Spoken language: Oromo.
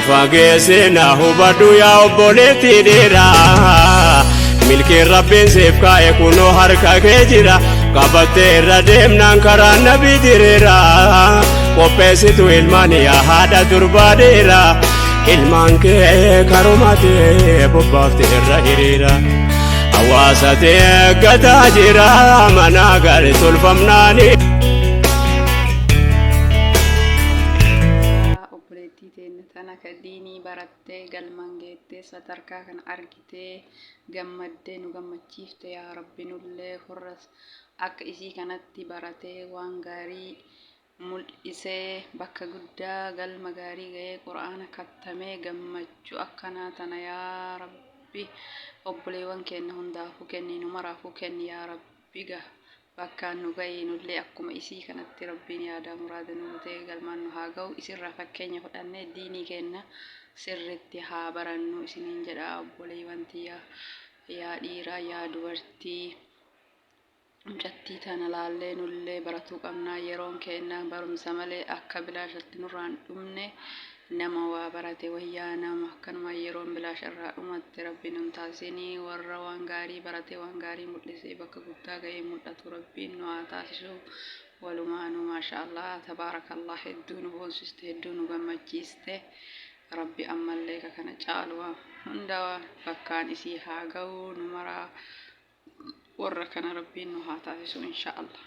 fageessina hubadhu yaa obboleetti dhiiraa milkiin rabbiin siif kaa'e kunoo harka kee jira qabattee irra deemnaan karaa nabii diriira qopheessitu ilmaan yaa haadha durbaa dhiira ilmaan kee karumatee bobbaaftee irra hiriira hawaasa ta'e gataa jira manaa gaarii tolfamnaanii. Tana kadini baratte galman geette sadarkaa kan argite gammadde nu gammachiifte yaa rabbi nullee horras akka isii kanatti barate waan gaarii mul'isee bakka guddaa galma gaarii ga'ee quraana kattamee gammachuu akkanaa tana yaa rabbi obboleewwan keenya hundaafuu kenni nu maraafuu kenni yaa rabbi bakka nu ga'ee nullee akkuma isii kanatti rabbiin yaada muraada nu ta'e galmaan nu haa ga'u isirraa fakkeenya fudhannee diinii keenya sirriitti haa barannu isiniin jedha obboleewwan tiyyaa yaa dhiiraa yaa dubartii mucattii tana laallee nullee baratuu qabnaa yeroon keenya barumsa malee akka bilaashatti nurraan dhumne nama waa barate wayyaa nama akkanuma yeroon bilaash irraa dhumatte rabbiin nun taasisinii warra waan gaarii barate waan gaarii mul'isee bakka guddaa ga'ee mul'atu rabbiin nu haa taasisu walumaanuu maashaallah tabaarakallah hedduu nu boonsiste hedduu nu gammachiiste rabbi ammallee kana caalu hunda bakkaan isii haa ga'u nu maraa warra kana rabbiin nu haa taasisu inshaallah.